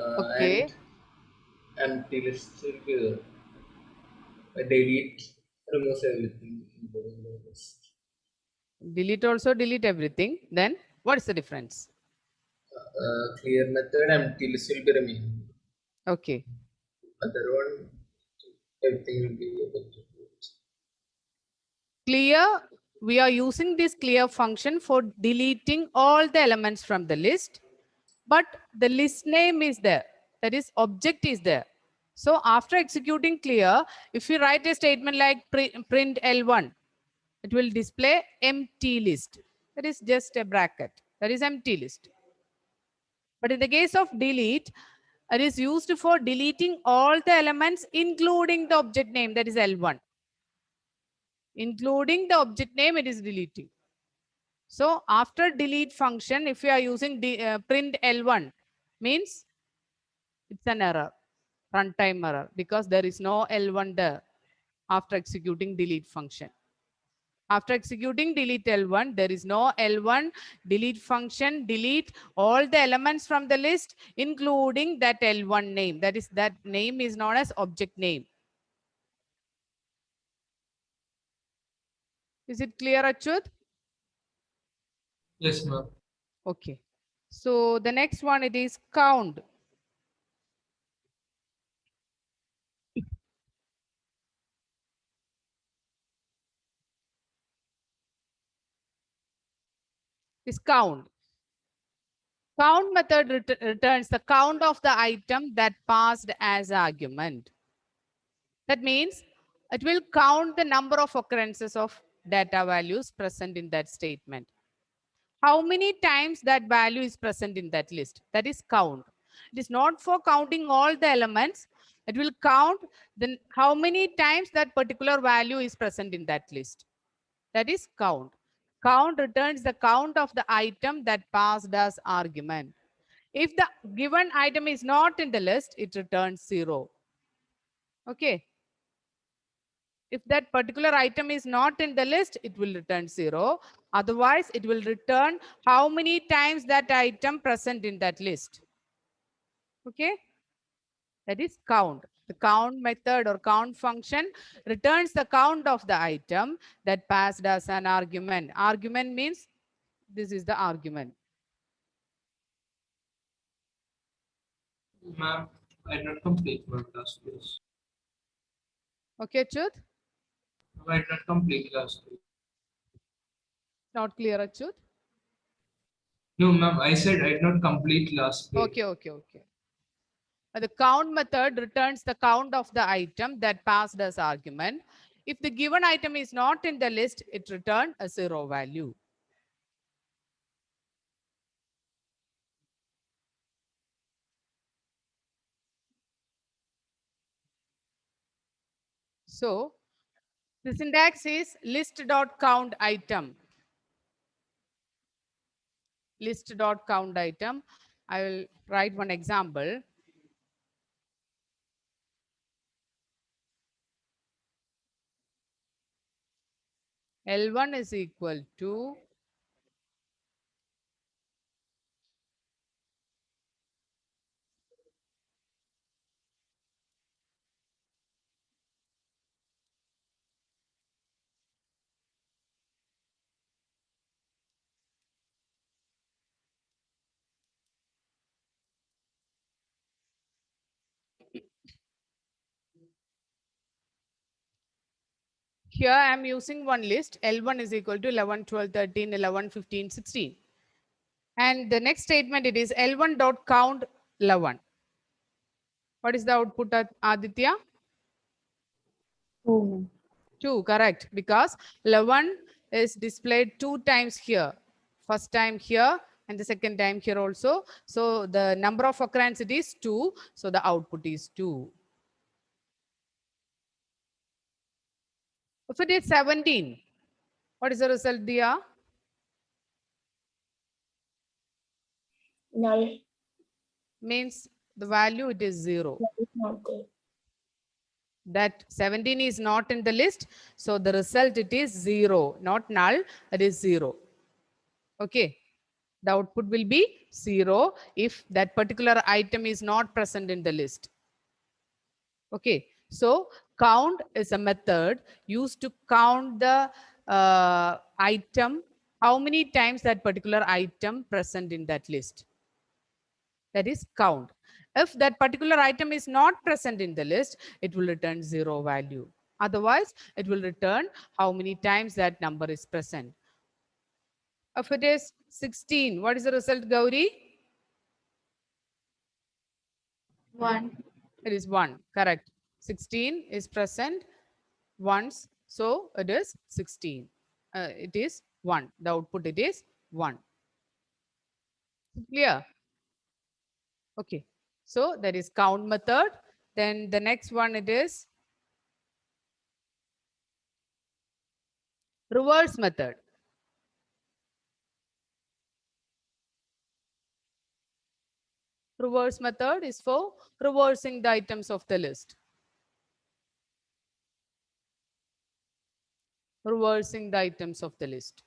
And Okay. empty list will be there. Delete, removes everything including the list. Delete also delete everything. Then what is the difference? Clear method, empty list will be remaining. Okay. Other one, everything will be able to do it. Clear, we are using this clear function for deleting all the elements from the list, but the list name is there. That is, object is there. So after executing clear, if you write a statement like print L1, it will display empty list. That is just a bracket. That is empty list. But in the case of delete, it is used for deleting all the elements, including the object name, that is L1. Including the object name, it is deleting. So after delete function, if you are using print L1, means it's an error, runtime error, because there is no L1 there after executing delete function. After executing delete L1, there is no L1 delete function, delete all the elements from the list, including that L1 name. That is, that name is known as object name. Is it clear, Achyut? Yes, ma'am. Okay. So the next one, it is count. Is count. Count method returns the count of the item that passed as argument. That means it will count the number of occurrences of data values present in that statement. How many times that value is present in that list? That is count. It is not for counting all the elements. It will count then how many times that particular value is present in that list. That is count. Count returns the count of the item that passed as argument. If the given item is not in the list, it returns 0. Okay. If that particular item is not in the list, it will return 0. Otherwise, it will return how many times that item present in that list. Okay. That is count. The count method or count function returns the count of the item that passed as an argument. Argument means this is the argument. Ma'am, I did not complete my class, please. Okay, Achut? I did not complete class, please. Not clear, Achut? No, ma'am, I said I did not complete last page. Okay, okay, okay. The count method returns the count of the item that passed as argument. If the given item is not in the list, it returns a 0 value. So the syntax is list.count item. List.count item. I will write one example. L1 is equal to here I am using one list. L1 is equal to 11, 12, 13, 11, 15, 16. And the next statement, it is L1 dot count 11. What is the output, Aditya? 2. 2, correct. Because 11 is displayed 2 times here. First time here and the second time here also. So the number of occurrence it is 2. So the output is 2. If it is 17, what is the result, Dia? Null. Means the value it is 0. That is not there. That 17 is not in the list. So the result it is 0, not null, it is 0. Okay. The output will be 0 if that particular item is not present in the list. Okay, so count is a method used to count the item, how many times that particular item present in that list. That is count. If that particular item is not present in the list, it will return 0 value. Otherwise, it will return how many times that number is present. If it is 16, what is the result, Gauri? 1. It is 1, correct. 16 is present once, so it is 16. It is 1. The output, it is 1. Clear? Okay. So that is count method. Then the next one, it is reverse method. Reverse method is for reversing the items of the list. Reversing the items of the list.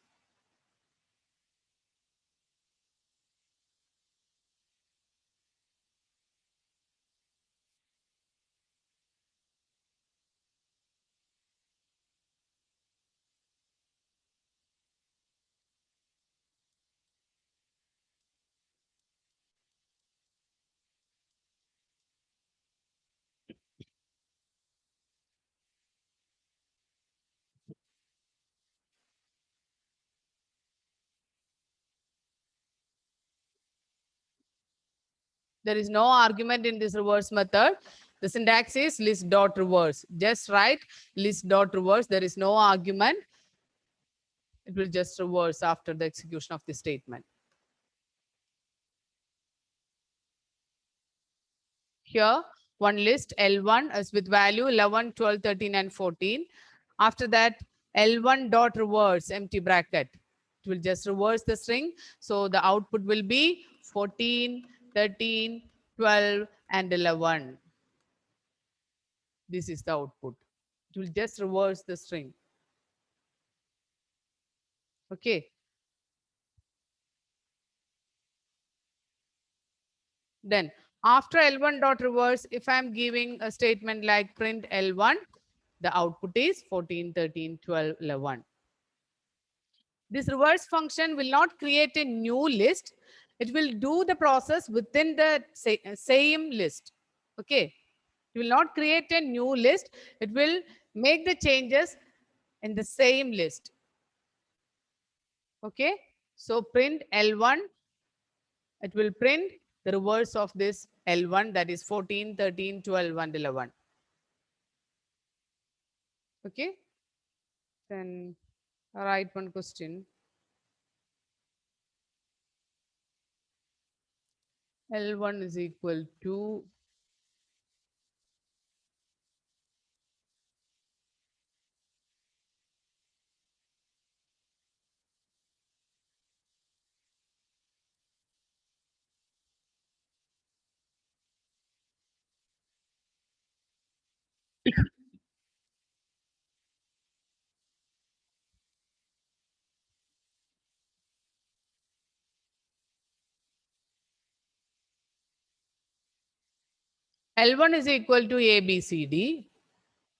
There is no argument in this reverse method. The syntax is list dot reverse. Just write list dot reverse. There is no argument. It will just reverse after the execution of the statement. Here, one list L1 is with value 11, 12, 13, and 14. After that, L1 dot reverse empty bracket. It will just reverse the string. So the output will be 14, 13, 12, and 11. This is the output. It will just reverse the string. Okay. Then after L1 dot reverse, if I'm giving a statement like print L1, the output is 14, 13, 12, 11. This reverse function will not create a new list. It will do the process within the same list. Okay. It will not create a new list. It will make the changes in the same list. Okay. So print L1, it will print the reverse of this L1, that is 14, 13, 12, and 11. Okay. Then write one question. L1 is equal to L1 is equal to ABCD.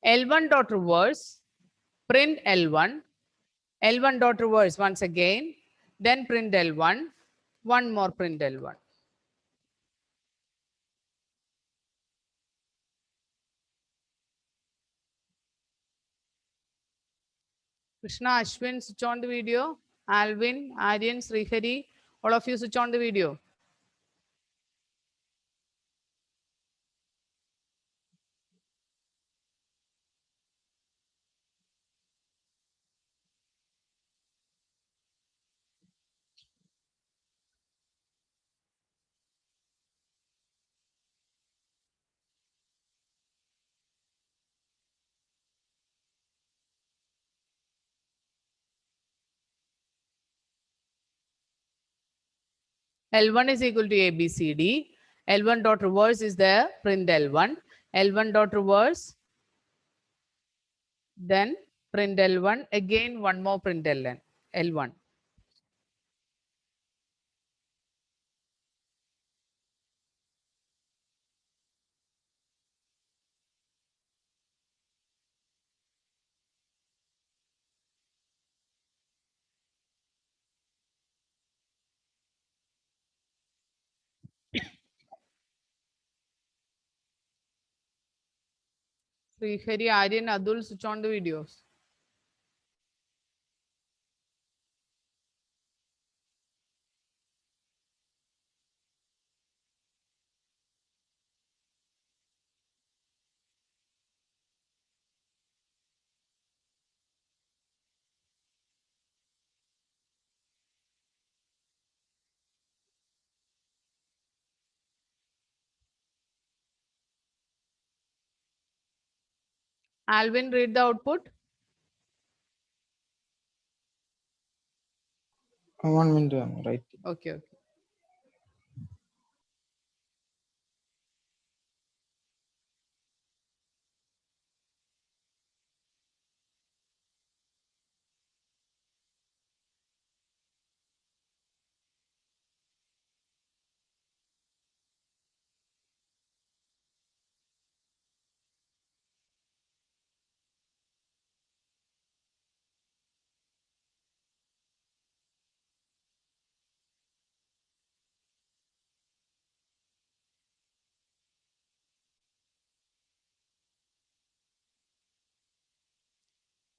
L1 dot reverse, print L1. L1 dot reverse once again, then print L1, one more print L1. Krishna, Ashwin, switch on the video. Alvin, Aryan, Srihari, all of you switch on the video. L1 is equal to ABCD. L1 dot reverse is there, print L1. L1 dot reverse, then print L1, again one more print L1. Srihari, Aryan, Adul, switch on the videos. Alvin, read the output. 1 minute, ma'am, right? Okay, okay.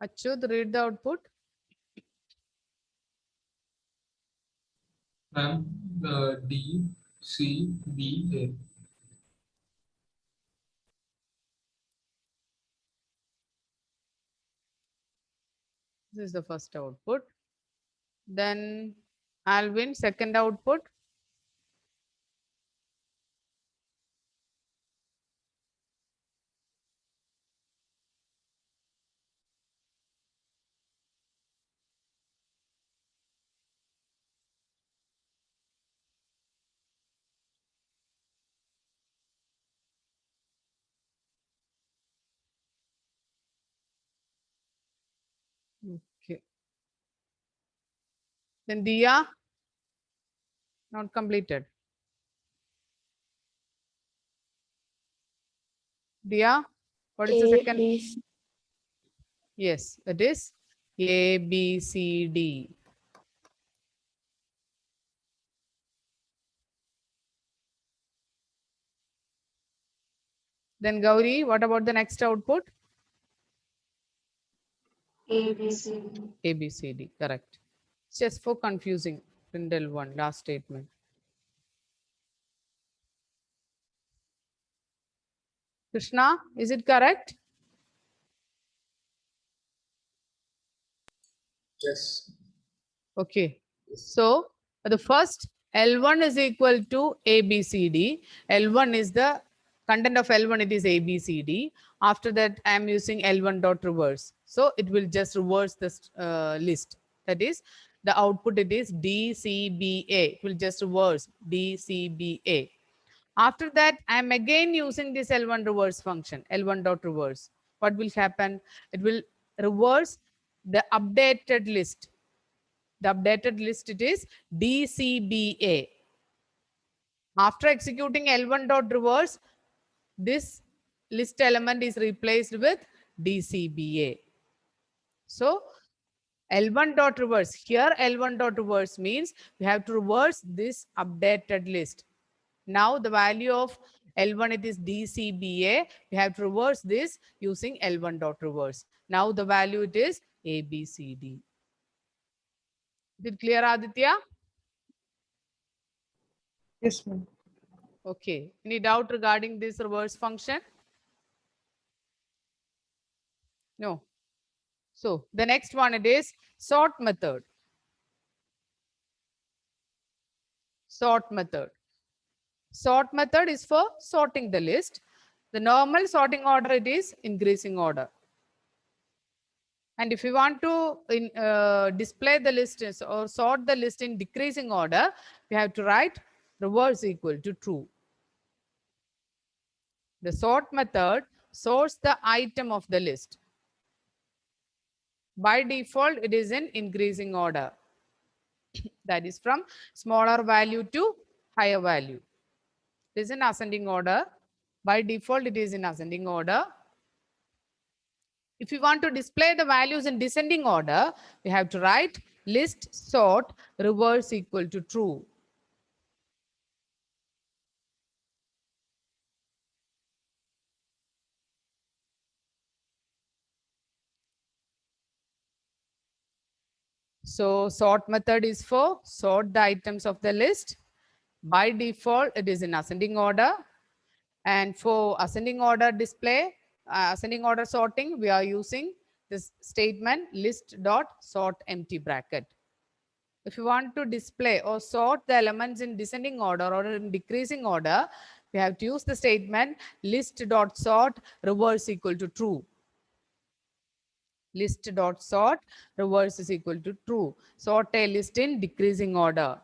Achyut, read the output. Ma'am, D, C, B, A. This is the first output. Then Alvin, second output. Okay. Then Dia, not completed. Dia, what is the A, second? B, C. Yes, it is A, B, C, D. Then Gauri, what about the next output? A, B, C, D. A, B, C, D, correct. It's just for confusing. Prindle 1, last statement. Krishna, is it correct? Yes. Okay. So the first L1 is equal to ABCD. L1 is the content of L1, it is ABCD. After that, I am using L1 dot reverse. So it will just reverse this list. That is, the output it is DCBA. It will just reverse DCBA. After that, I am again using this L1 reverse function, L1 dot reverse. What will happen? It will reverse the updated list. The updated list it is DCBA. After executing L1 dot reverse, this list element is replaced with DCBA. So L1 dot reverse, here L1 dot reverse means we have to reverse this updated list. Now the value of L1 it is DCBA. We have to reverse this using L1 dot reverse. Now the value it is ABCD. Is it clear, Aditya? Yes, ma'am. Okay. Any doubt regarding this reverse function? No. So the next one it is sort method. Sort method. Sort method is for sorting the list. The normal sorting order it is increasing order. And if you want to display the list or sort the list in decreasing order, we have to write reverse equal to true. The sort method sorts the item of the list. By default, it is in increasing order. That is from smaller value to higher value. It is in ascending order. By default, it is in ascending order. If you want to display the values in descending order, we have to write list sort reverse equal to true. So sort method is for sort the items of the list. By default, it is in ascending order. And for ascending order display, ascending order sorting, we are using this statement list dot sort empty bracket. If you want to display or sort the elements in descending order or in decreasing order, we have to use the statement list dot sort reverse equal to true. List dot sort reverse is equal to true. Sort a list in decreasing order.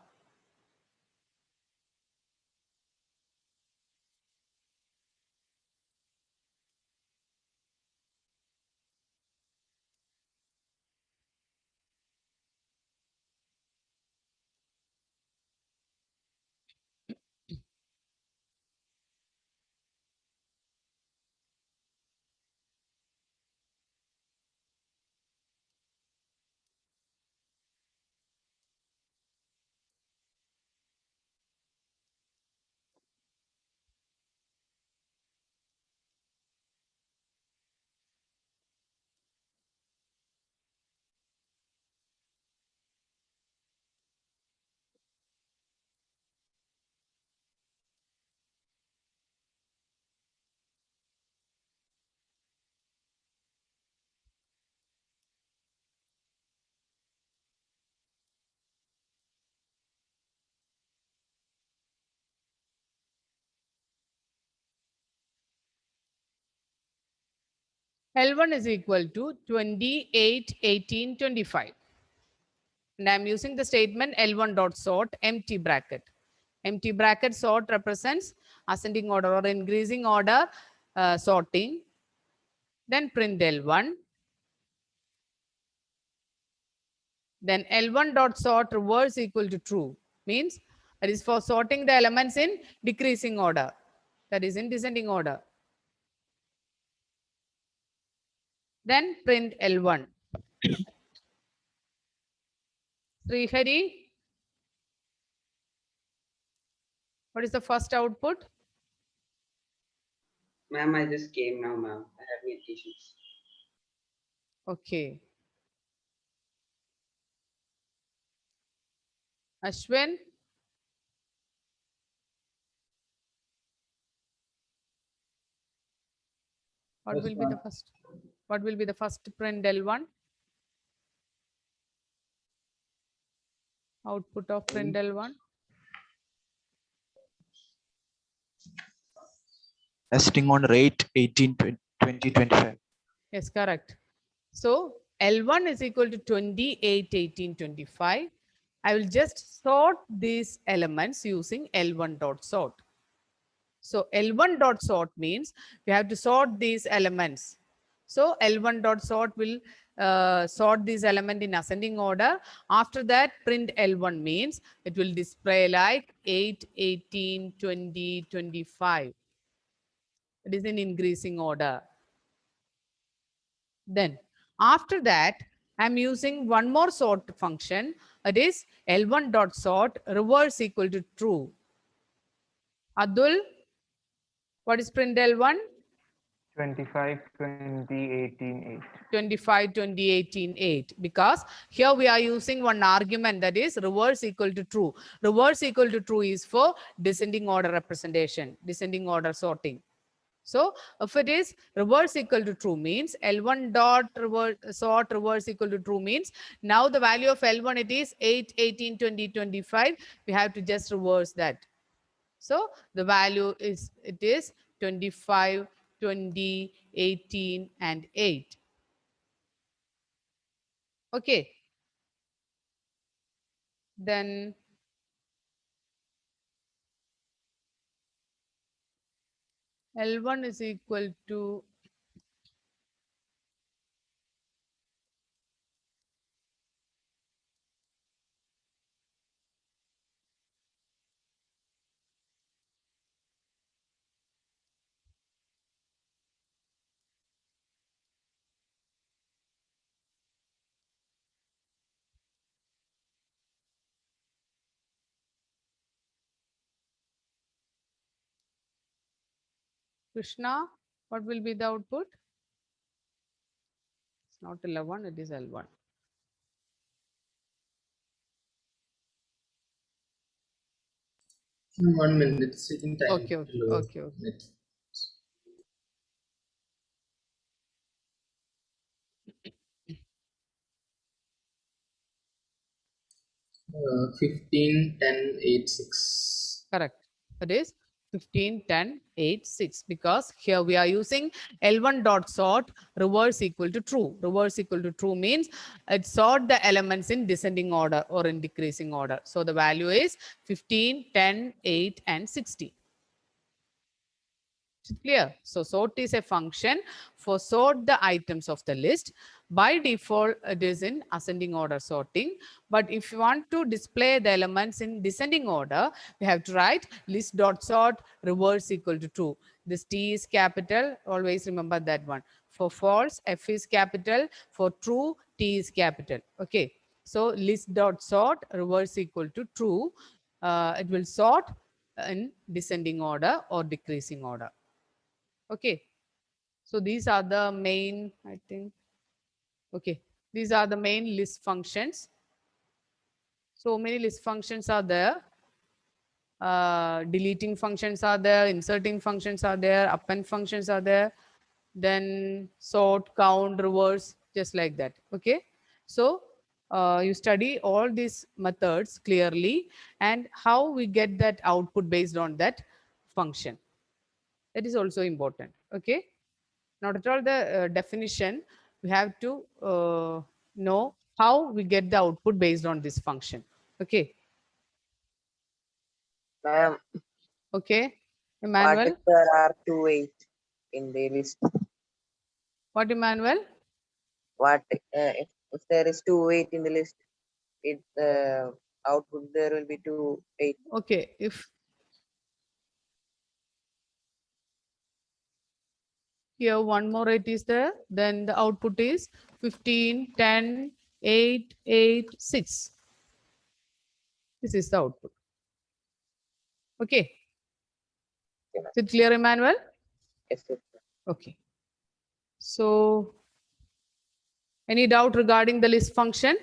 L1 is equal to 28, 18, 25. And I'm using the statement L1 dot sort empty bracket. Empty bracket sort represents ascending order or increasing order sorting. Then print L1. Then L1 dot sort reverse equal to true. Means that is for sorting the elements in decreasing order. That is in descending order. Then print L1. Srihari, what is the first output? Ma'am, I just came now, ma'am. I have net issues. Okay. Ashwin, what Yes, will be the ma'am. first? What will be the first print L1? Output of print L1? Sitting on rate 18, 20, 25. Yes, correct. So L1 is equal to 28, 18, 25. I will just sort these elements using L1 dot sort. So L1 dot sort means we have to sort these elements. So L1 dot sort will sort these elements in ascending order. After that, print L1 means it will display like 8, 18, 20, 25. It is in increasing order. Then after that, I'm using one more sort function. It is L1 dot sort reverse equal to true. Adul, what is print L1? 25, 20, 18, 8. 25, 20, 18, 8. Because here we are using one argument, that is reverse equal to true. Reverse equal to true is for descending order representation, descending order sorting. So if it is reverse equal to true means L1 dot reverse sort reverse equal to true means now the value of L1 it is 8, 18, 20, 25. We have to just reverse that. So the value is, it is 25, 20, 18 and 8. Okay. Then L1 is equal to Krishna. What will be the output? It's not 11, it is L1. 1 minute. It's taking time. Okay, to okay, load okay, okay. it. Uh, 15, 10, 8, 6. Correct. That is 15, 10, 8, 6. Because here we are using L1 dot sort reverse equal to true. Reverse equal to true means it sort the elements in descending order or in decreasing order. So the value is 15, 10, 8, and 16. Clear? So sort is a function for sort the items of the list. By default, it is in ascending order sorting. But if you want to display the elements in descending order, we have to write list dot sort reverse equal to true. This T is capital. Always remember that one. For false, F is capital. For true, T is capital. Okay. So list dot sort reverse equal to true. It will sort in descending order or decreasing order. Okay, so these are the main, I think, okay, these are the main list functions. So many list functions are there. Deleting functions are there, inserting functions are there, append functions are there, then sort, count, reverse, just like that. Okay, so you study all these methods clearly and how we get that output based on that function. That is also important. Okay, not at all the definition. We have to know how we get the output based on this function. Okay. Ma'am, Okay. what Emmanuel, if there are 2 8 in the list? what Emmanuel? What if there is 2 8 in the list? It output there will be 2 8. Okay, if here one more 8 is there, then the output is 15, 10, 8, 8, 6. This is the output. Okay. Is it clear, Emmanuel? Yes, sir. Okay. So, any doubt regarding the list function?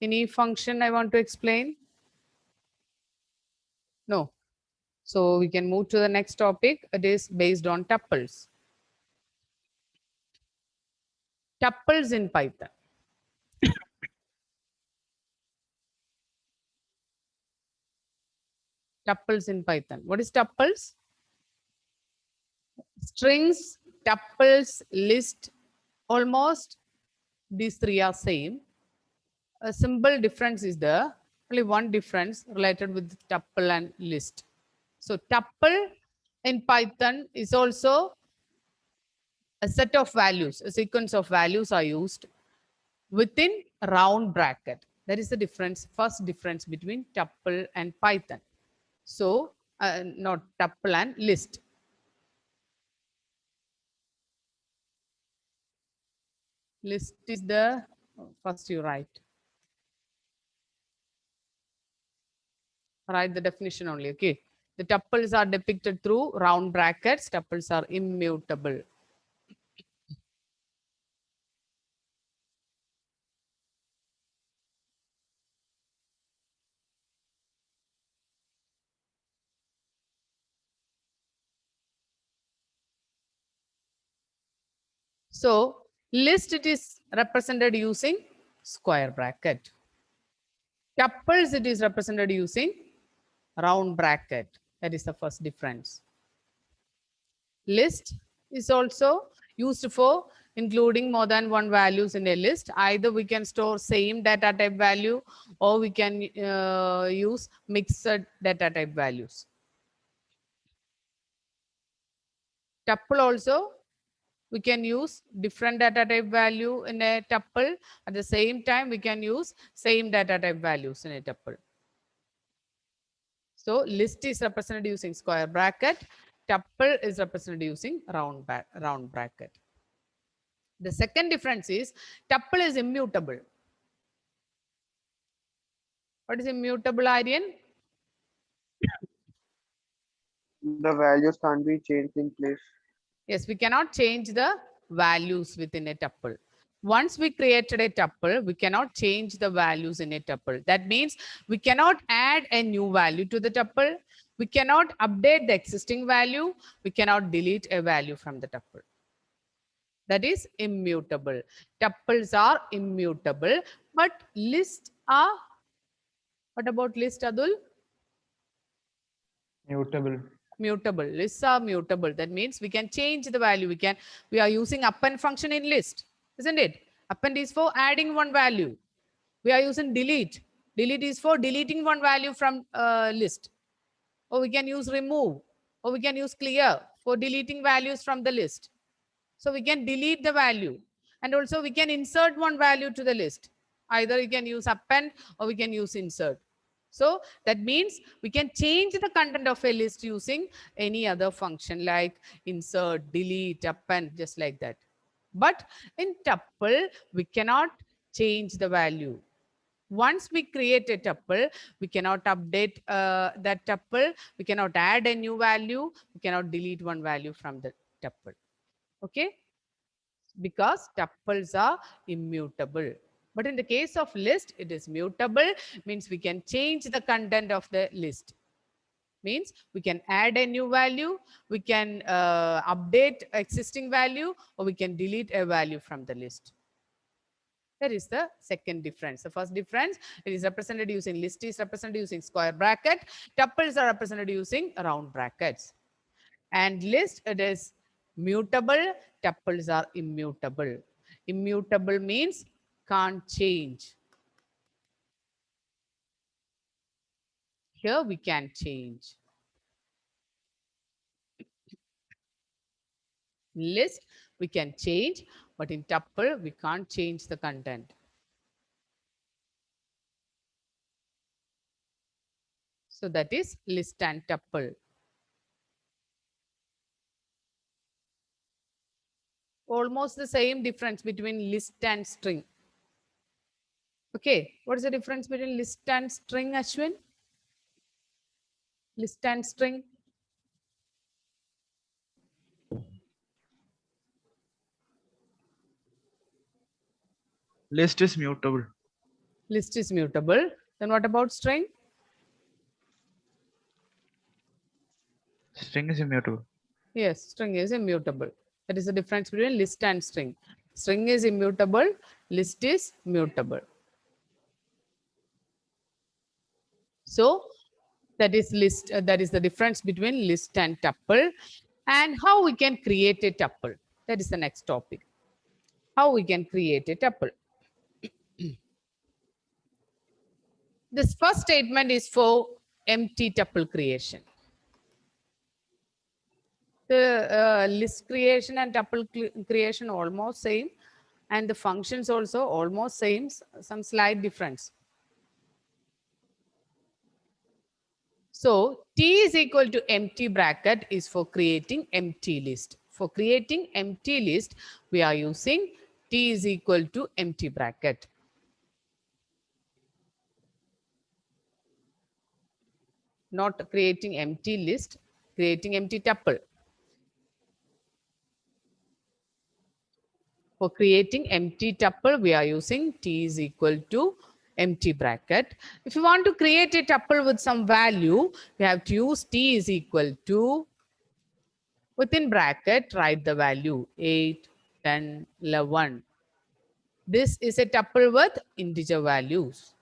Any function I want to explain? No. So we can move to the next topic. It is based on tuples. Tuples in Python. Tuples in Python. What is tuples? Strings, tuples, list, almost these three are same. A simple difference is there. Only one difference related with tuple and list. So tuple in Python is also a set of values, a sequence of values are used within round bracket. That is the difference, first difference between tuple and Python. So not tuple and list. List is the first you write the definition only. Okay, the tuples are depicted through round brackets. Tuples are immutable. So list, it is represented using square bracket. Tuples, it is represented using round bracket. That is the first difference. List is also used for including more than one values in a list. Either we can store same data type value or we can use mixed data type values. Tuple also, we can use different data type value in a tuple. At the same time, we can use same data type values in a tuple. So list is represented using square bracket. Tuple is represented using round bracket. The second difference is tuple is immutable. What is immutable, Aryan? The values can't be changed in place. Yes, we cannot change the values within a tuple. Once we created a tuple, we cannot change the values in a tuple. That means we cannot add a new value to the tuple. We cannot update the existing value. We cannot delete a value from the tuple. That is immutable. Tuples are immutable, but lists are, what about list, Adul? Mutable. Mutable. Lists are mutable. That means we can change the value. We are using append function in list, isn't it? Append is for adding one value. We are using delete. Delete is for deleting one value from list. Or we can use remove, or we can use clear for deleting values from the list. So we can delete the value, and also we can insert one value to the list. Either we can use append or we can use insert. So that means we can change the content of a list using any other function like insert, delete, append, just like that. But in tuple, we cannot change the value. Once we create a tuple, we cannot update that tuple. We cannot add a new value. We cannot delete one value from the tuple. Okay? Because tuples are immutable. But in the case of list, it is mutable, means we can change the content of the list. Means we can add a new value, we can update existing value, or we can delete a value from the list. That is the second difference. The first difference, it is represented using list is represented using square bracket. Tuples are represented using round brackets. And list, it is mutable. Tuples are immutable. Immutable means can't change. Here we can change. List, we can change, but in tuple, we can't change the content. So that is list and tuple. Almost the same difference between list and string. Okay, what is the difference between list and string, Ashwin? List and string. List is mutable. List is mutable. Then what about string? String is immutable. Yes, string is immutable. That is the difference between list and string. String is immutable, list is mutable. So that is list. That is the difference between list and tuple. And how we can create a tuple. That is the next topic. How we can create a tuple. This first statement is for empty tuple creation. The list creation and tuple creation almost same, and the functions also almost same, some slight difference. So T is equal to empty bracket is for creating empty list. For creating empty list, we are using T is equal to empty bracket. Not creating empty list, creating empty tuple. For creating empty tuple, we are using T is equal to empty bracket. If you want to create a tuple with some value, we have to use T is equal to, within bracket, write the value 8, 10, 11. This is a tuple with integer values.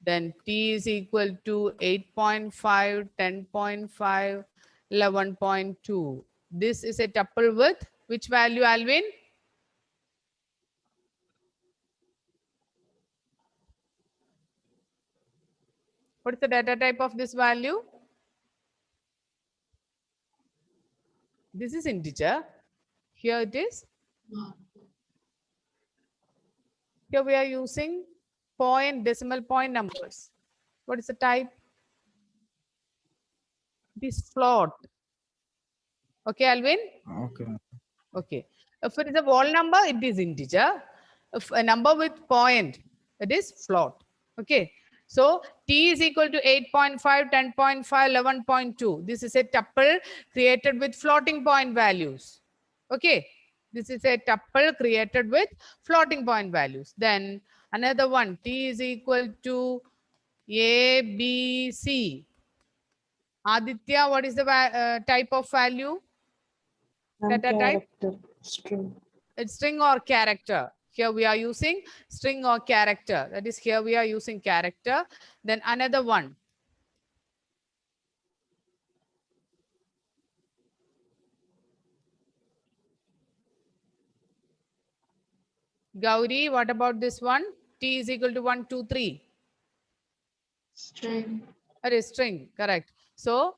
Then T is equal to 8.5, 10.5, 11.2. This is a tuple with which value, Alvin? What is the data type of this value? This is integer. Here it is. Here we are using point, decimal point numbers. What is the type? It is float. Okay, Alvin? Okay. Okay. If it is a whole number, it is integer. If a number with point, it is float. Okay. So T is equal to 8.5, 10.5, 11.2. This is a tuple created with floating point values. Okay. This is a tuple created with floating point values. Then another one, t is equal to a, b, c. Aditya, what is the type of value? Data type? Character string. It's string or character. Here we are using string or character. That is, here we are using character. Then another one. Gauri, what about this one? T is equal to 1, 2, 3. String. That is string, correct. So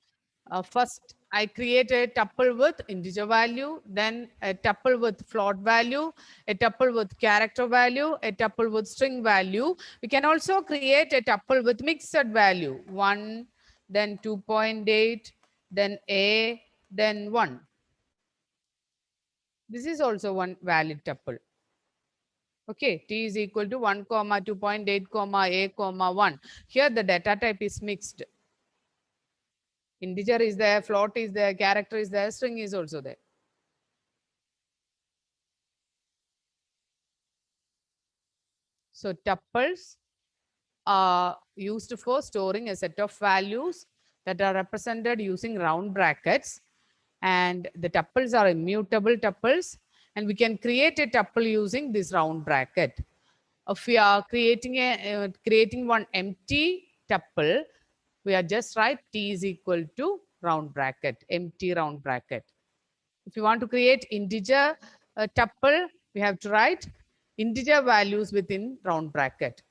first I create a tuple with integer value, then a tuple with float value, a tuple with character value, a tuple with string value. We can also create a tuple with mixed value, 1, then 2.8, then a, then 1. This is also one valid tuple. Okay, t is equal to 1, 2.8, a, 1. Here the data type is mixed. Integer is there, float is there, character is there, string is also there. So tuples are used for storing a set of values that are represented using round brackets. And the tuples are immutable tuples. And we can create a tuple using this round bracket. If we are creating one empty tuple, we are just write t is equal to round bracket, empty round bracket. If you want to create integer tuple, we have to write integer values within round bracket.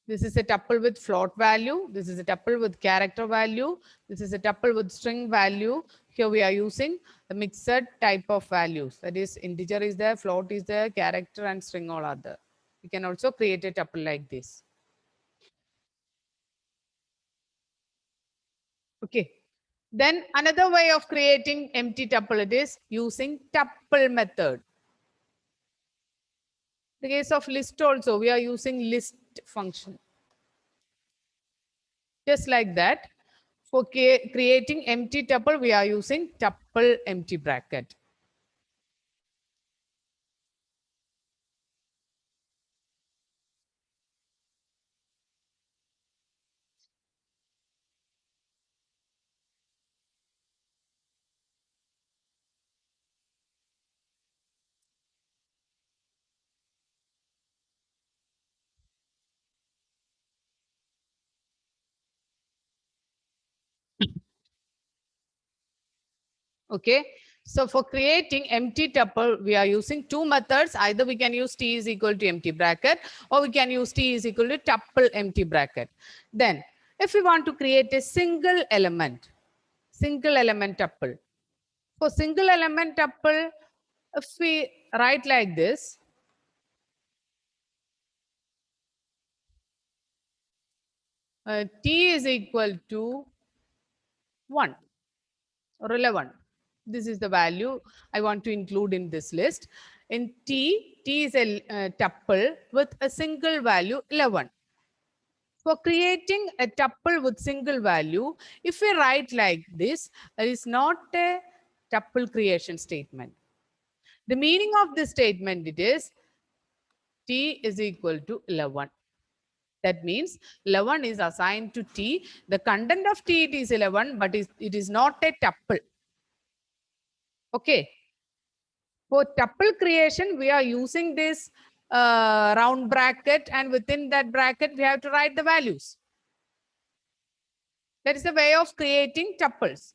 This is a tuple with float value. This is a tuple with character value. This is a tuple with string value. Here we are using the mixed type of values. That is, integer is there, float is there, character and string all are there. You can also create a tuple like this. Okay. Then another way of creating empty tuple, it is using tuple method. In the case of list also, we are using list function. Just like that, for creating empty tuple, we are using tuple empty bracket. Okay. So for creating empty tuple, we are using two methods. Either we can use t is equal to empty bracket, or we can use t is equal to tuple empty bracket. Then if we want to create a single element tuple. For single element tuple, if we write like this, t is equal to 1 or 11. This is the value I want to include in this list. In t is a tuple with a single value 11. For creating a tuple with single value, if we write like this, it is not a tuple creation statement. The meaning of this statement, it is t is equal to 11. That means 11 is assigned to t. The content of t it is 11, but it is not a tuple. Okay. For tuple creation, we are using this round bracket, and within that bracket, we have to write the values. That is the way of creating tuples.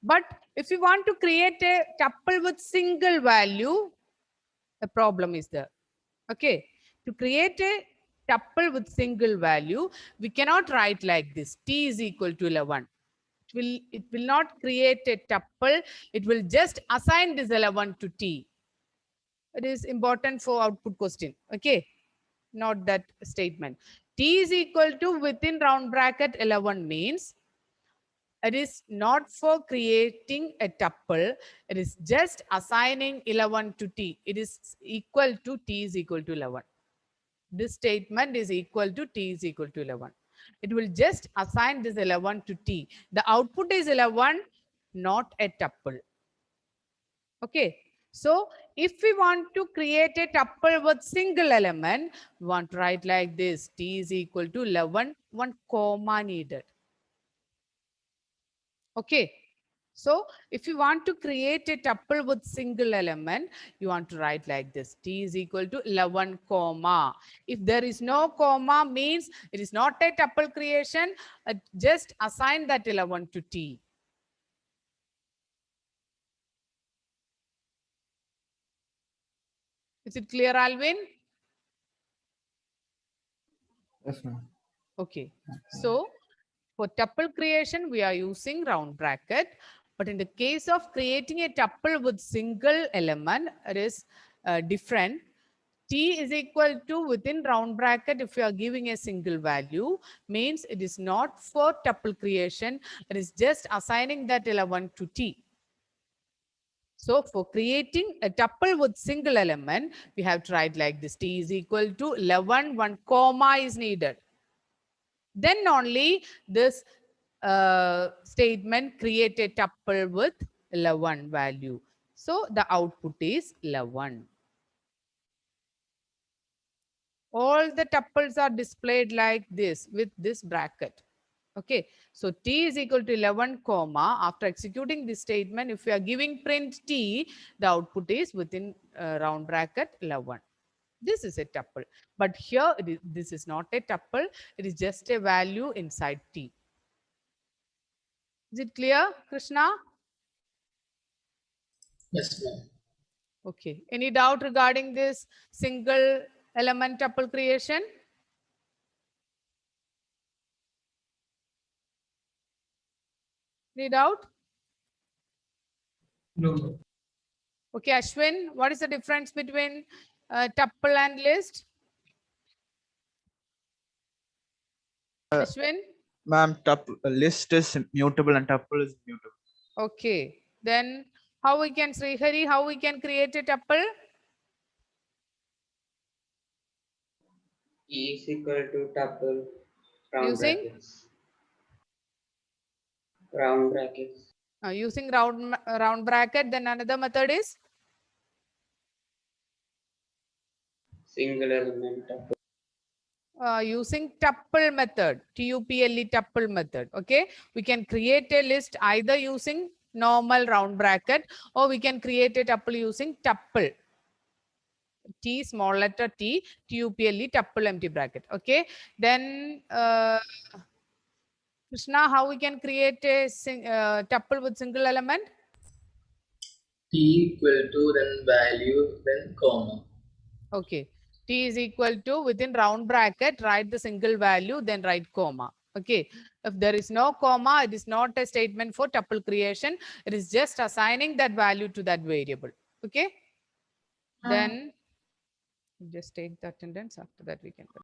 But if you want to create a tuple with single value, a problem is there. Okay. To create a tuple with single value, we cannot write like this. T is equal to 11. It will not create a tuple. It will just assign this 11 to t. It is important for output question. Okay. Not that statement. T is equal to within round bracket 11 means it is not for creating a tuple. It is just assigning 11 to t. It is equal to t is equal to 11. This statement is equal to t is equal to 11. It will just assign this 11 to t. The output is 11. not a tuple. Okay. So if we want to create a tuple with single element, we want to write like this. T is equal to 11, one comma needed. Okay. So if you want to create a tuple with single element, you want to write like this. T is equal to 11 comma. If there is no comma, means it is not a tuple creation. Just assign that 11 to T. Is it clear, Alvin? Yes, ma'am. Okay. So for tuple creation, we are using round bracket. But in the case of creating a tuple with single element, it is different. T is equal to within round bracket. If you are giving a single value, means it is not for tuple creation. It is just assigning that 11 to T. So for creating a tuple with single element, we have to write like this. T is equal to 11, one comma is needed. Then only this statement create a tuple with 11 value. So the output is 11. All the tuples are displayed like this with this bracket. Okay, so T is equal to 11 comma. After executing this statement, if we are giving print T, the output is within round bracket 11. This is a tuple, but here this is not a tuple. It is just a value inside T. Is it clear, Krishna? Yes, ma'am. Okay. Any doubt regarding this single element tuple creation? Any doubt? No, no. Okay, Ashwin, what is the difference between tuple and list? Ashwin? Ma'am, list is mutable and tuple is mutable. Okay. Then how we can, Srihari, how we can create a tuple? E is equal to tuple round Using? brackets. Round brackets. Using round bracket, then another method is? Single element tuple. Using tuple method, TUPLE tuple method. Okay, we can create a list either using normal round bracket or we can create a tuple using tuple. T, small letter T, TUPLE tuple empty bracket. Okay, then Krishna, how we can create a tuple with single element? T equal to then value then comma. Okay. T is equal to within round bracket, write the single value, then write comma. Okay. If there is no comma, it is not a statement for tuple creation. It is just assigning that value to that variable. Okay. Then just take the attendance. After that, we can.